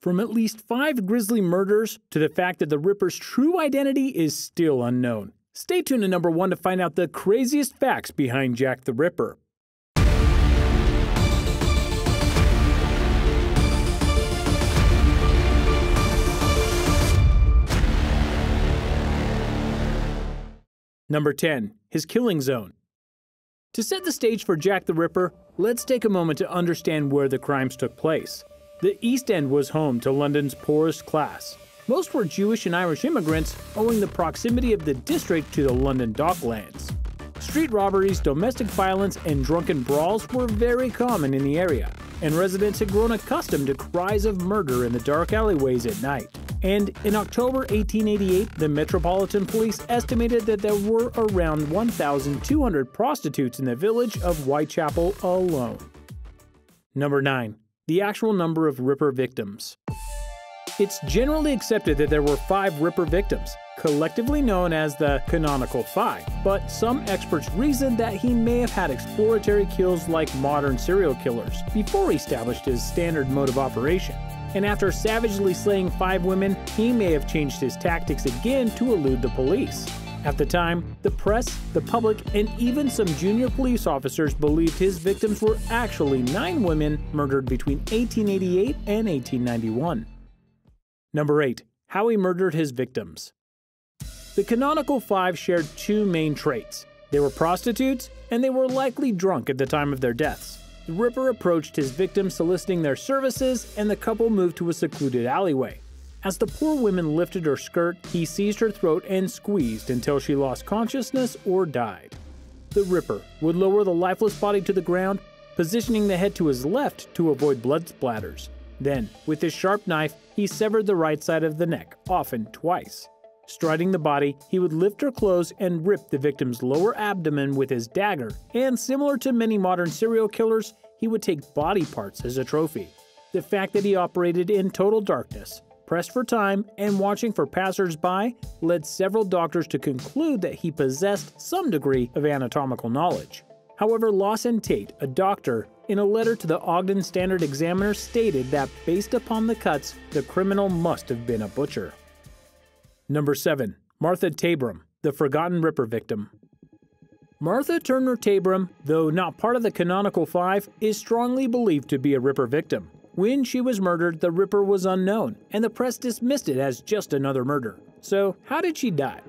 From at least 5 grisly murders to the fact that the Ripper's true identity is still unknown. Stay tuned to number 1 to find out the craziest facts behind Jack the Ripper. Number 10. His killing zone. To set the stage for Jack the Ripper, let's take a moment to understand where the crimes took place. The East End was home to London's poorest class. Most were Jewish and Irish immigrants, owing the proximity of the district to the London Docklands. Street robberies, domestic violence, and drunken brawls were very common in the area, and residents had grown accustomed to cries of murder in the dark alleyways at night. And in October 1888, the Metropolitan Police estimated that there were around 1,200 prostitutes in the village of Whitechapel alone. Number 9. The actual number of Ripper victims. It's generally accepted that there were 5 Ripper victims, collectively known as the canonical 5, but some experts reasoned that he may have had exploratory kills like modern serial killers before he established his standard mode of operation. And after savagely slaying 5 women, he may have changed his tactics again to elude the police. At the time, the press, the public, and even some junior police officers believed his victims were actually 9 women murdered between 1888 and 1891. Number 8. How he murdered his victims. The canonical 5 shared 2 main traits. They were prostitutes, and they were likely drunk at the time of their deaths. The Ripper approached his victims soliciting their services, and the couple moved to a secluded alleyway. As the poor woman lifted her skirt, he seized her throat and squeezed until she lost consciousness or died. The Ripper would lower the lifeless body to the ground, positioning the head to his left to avoid blood splatters. Then, with his sharp knife, he severed the right side of the neck, often twice. Striding the body, he would lift her clothes and rip the victim's lower abdomen with his dagger, and similar to many modern serial killers, he would take body parts as a trophy. The fact that he operated in total darkness, pressed for time, and watching for passers-by led several doctors to conclude that he possessed some degree of anatomical knowledge. However, Lawson Tate, a doctor, in a letter to the Ogden Standard Examiner stated that based upon the cuts, the criminal must have been a butcher. Number 7. Martha Tabram, the forgotten Ripper victim. Martha Turner Tabram, though not part of the canonical 5, is strongly believed to be a Ripper victim. When she was murdered, the Ripper was unknown, and the press dismissed it as just another murder. So, how did she die?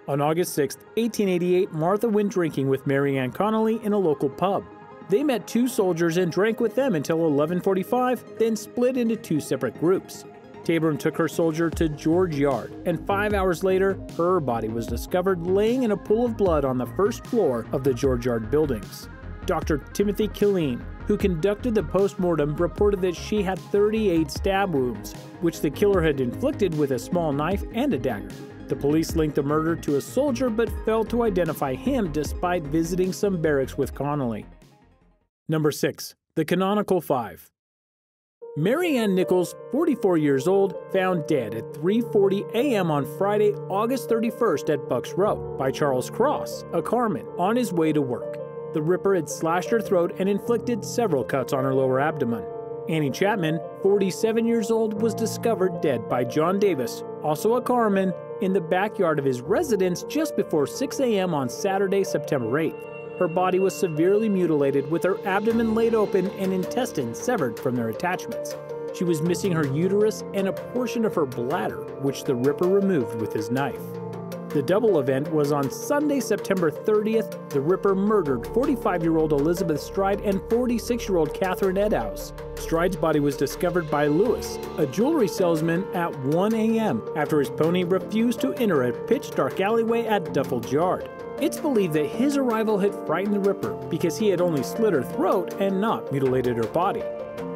On August 6, 1888, Martha went drinking with Mary Ann Connolly in a local pub. They met 2 soldiers and drank with them until 11:45, then split into 2 separate groups. Tabram took her soldier to George Yard, and 5 hours later, her body was discovered laying in a pool of blood on the first floor of the George Yard buildings. Dr. Timothy Killeen, who conducted the post-mortem, reported that she had 38 stab wounds, which the killer had inflicted with a small knife and a dagger. The police linked the murder to a soldier but failed to identify him despite visiting some barracks with Connolly. Number 6. The canonical 5. Mary Ann Nichols, 44 years old, found dead at 3:40 a.m. on Friday, August 31st at Bucks Row by Charles Cross, a carman, on his way to work. The Ripper had slashed her throat and inflicted several cuts on her lower abdomen. Annie Chapman, 47 years old, was discovered dead by John Davis, also a carman, in the backyard of his residence just before 6 a.m. on Saturday, September 8th. Her body was severely mutilated with her abdomen laid open and intestines severed from their attachments. She was missing her uterus and a portion of her bladder, which the Ripper removed with his knife. The double event was on Sunday, September 30th. The Ripper murdered 45-year-old Elizabeth Stride and 46-year-old Catherine Eddowes. Stride's body was discovered by Lewis, a jewelry salesman, at 1 a.m. after his pony refused to enter a pitch-dark alleyway at Duffield Yard. It's believed that his arrival had frightened the Ripper because he had only slit her throat and not mutilated her body.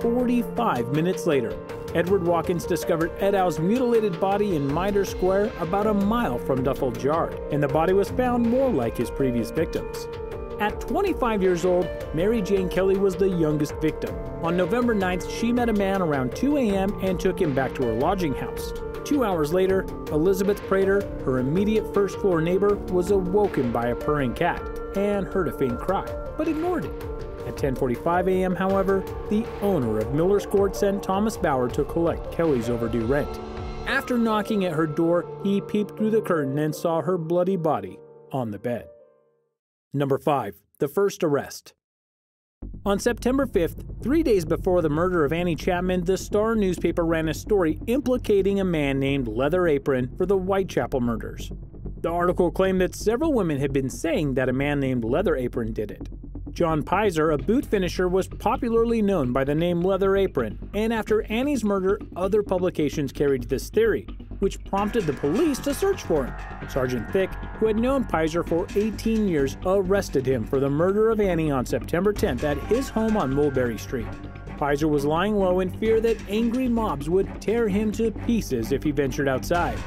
45 minutes later, Edward Watkins discovered Eddowes' mutilated body in Mitre Square about a mile from Duffield Yard, and the body was found more like his previous victims. At 25 years old, Mary Jane Kelly was the youngest victim. On November 9th, she met a man around 2 a.m. and took him back to her lodging house. 2 hours later, Elizabeth Prater, her immediate first-floor neighbor, was awoken by a purring cat and heard a faint cry, but ignored it. At 10:45 a.m., however, the owner of Miller's Court sent Thomas Bauer to collect Kelly's overdue rent. After knocking at her door, he peeped through the curtain and saw her bloody body on the bed. Number 5. The first arrest. On September 5th, 3 days before the murder of Annie Chapman, the Star newspaper ran a story implicating a man named Leather Apron for the Whitechapel murders. The article claimed that several women had been saying that a man named Leather Apron did it. John Pizer, a boot finisher, was popularly known by the name Leather Apron, and after Annie's murder, other publications carried this theory, which prompted the police to search for him. Sergeant Thick, who had known Pizer for 18 years, arrested him for the murder of Annie on September 10th at his home on Mulberry Street. Pizer was lying low in fear that angry mobs would tear him to pieces if he ventured outside.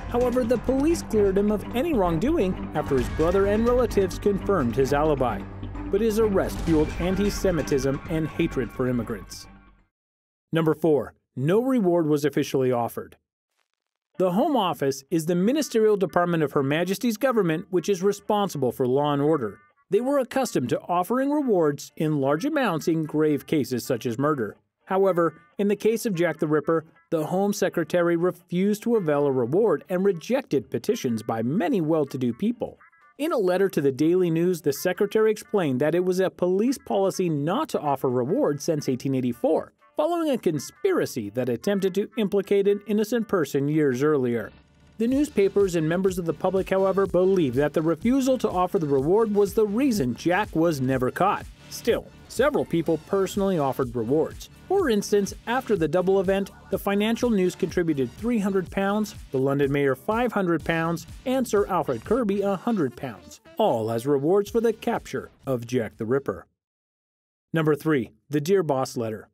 However, the police cleared him of any wrongdoing after his brother and relatives confirmed his alibi. But his arrest fueled anti-Semitism and hatred for immigrants. Number 4. No reward was officially offered. The Home Office is the ministerial department of Her Majesty's government which is responsible for law and order. They were accustomed to offering rewards in large amounts in grave cases such as murder. However, in the case of Jack the Ripper, the Home Secretary refused to avail a reward and rejected petitions by many well-to-do people. In a letter to the Daily News, the Secretary explained that it was a police policy not to offer rewards since 1884, following a conspiracy that attempted to implicate an innocent person years earlier. The newspapers and members of the public, however, believed that the refusal to offer the reward was the reason Jack was never caught. Still, several people personally offered rewards. For instance, after the double event, the Financial News contributed £300, the London Mayor £500, and Sir Alfred Kirby £100, all as rewards for the capture of Jack the Ripper. Number 3. The Dear Boss Letter.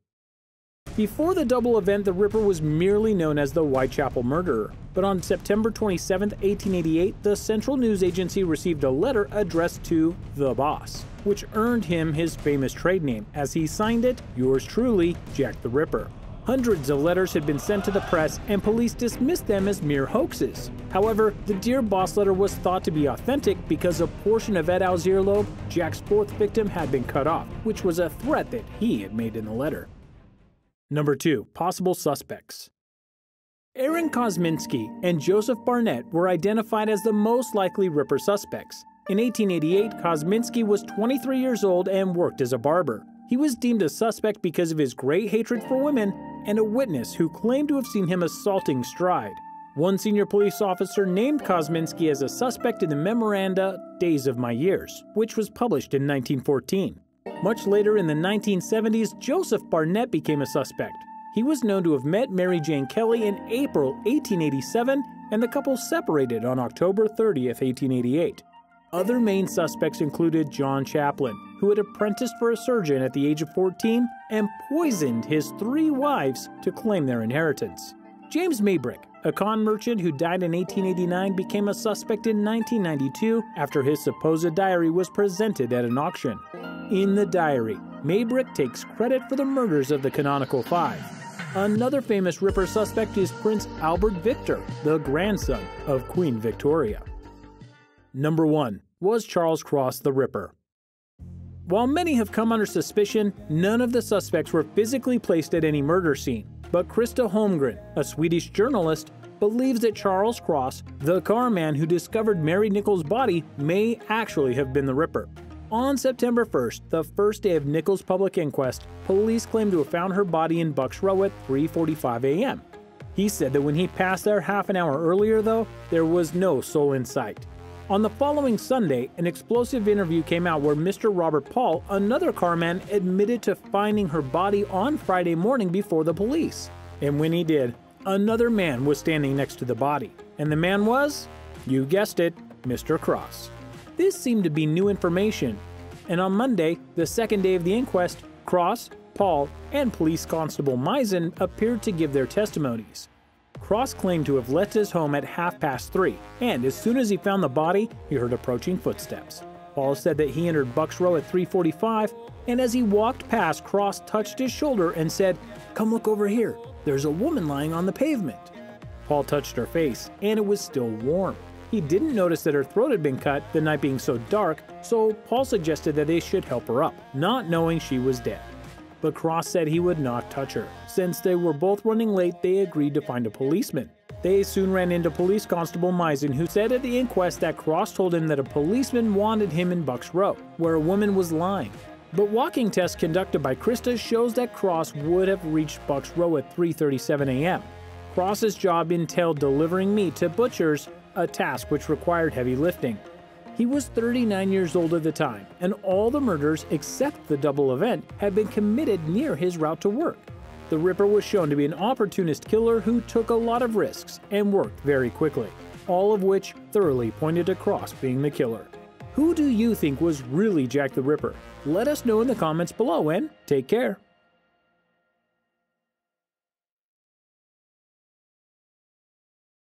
Before the double event, the Ripper was merely known as the Whitechapel Murderer, but on September 27, 1888, the Central News Agency received a letter addressed to the Boss, which earned him his famous trade name, as he signed it, "Yours truly, Jack the Ripper." Hundreds of letters had been sent to the press, and police dismissed them as mere hoaxes. However, the Dear Boss letter was thought to be authentic because a portion of Ed Owl's earlobe, Jack's fourth victim, had been cut off, which was a threat that he had made in the letter. Number 2. Possible suspects. Aaron Kosminski and Joseph Barnett were identified as the most likely Ripper suspects. In 1888, Kosminski was 23 years old and worked as a barber. He was deemed a suspect because of his great hatred for women and a witness who claimed to have seen him assaulting Stride. One senior police officer named Kosminski as a suspect in the memoranda Days of My Years, which was published in 1914. Much later in the 1970s, Joseph Barnett became a suspect. He was known to have met Mary Jane Kelly in April 1887, and the couple separated on October 30th, 1888. Other main suspects included John Chaplin, who had apprenticed for a surgeon at the age of 14 and poisoned his 3 wives to claim their inheritance. James Maybrick, a con merchant who died in 1889, became a suspect in 1992 after his supposed diary was presented at an auction. In the diary, Maybrick takes credit for the murders of the Canonical Five. Another famous Ripper suspect is Prince Albert Victor, the grandson of Queen Victoria. Number 1. Was Charles Cross the Ripper? While many have come under suspicion, none of the suspects were physically placed at any murder scene. But Krista Holmgren, a Swedish journalist, believes that Charles Cross, the car man who discovered Mary Nichols' body, may actually have been the Ripper. On September 1st, the first day of Nichols' public inquest, police claimed to have found her body in Bucks Row at 3:45 a.m. He said that when he passed there half an hour earlier, though, there was no soul in sight. On the following Sunday, an explosive interview came out where Mr. Robert Paul, another carman, admitted to finding her body on Friday morning before the police. And when he did, another man was standing next to the body. And the man was, you guessed it, Mr. Cross. This seemed to be new information. And on Monday, the second day of the inquest, Cross, Paul, and Police Constable Misen appeared to give their testimonies. Cross claimed to have left his home at 3:30, and as soon as he found the body, he heard approaching footsteps. Paul said that he entered Bucks Row at 3:45, and as he walked past, Cross touched his shoulder and said, "Come look over here, there's a woman lying on the pavement." Paul touched her face, and it was still warm. He didn't notice that her throat had been cut, the night being so dark, so Paul suggested that they should help her up, not knowing she was dead. But Cross said he would not touch her. Since they were both running late, they agreed to find a policeman. They soon ran into Police Constable Misen, who said at the inquest that Cross told him that a policeman wanted him in Bucks Row, where a woman was lying. But walking tests conducted by Krista shows that Cross would have reached Bucks Row at 3:37 a.m. Cross's job entailed delivering meat to butchers, a task which required heavy lifting. He was 39 years old at the time, and all the murders except the double event had been committed near his route to work. The Ripper was shown to be an opportunist killer who took a lot of risks and worked very quickly, all of which thoroughly pointed to Cross being the killer. Who do you think was really Jack the Ripper? Let us know in the comments below, and take care.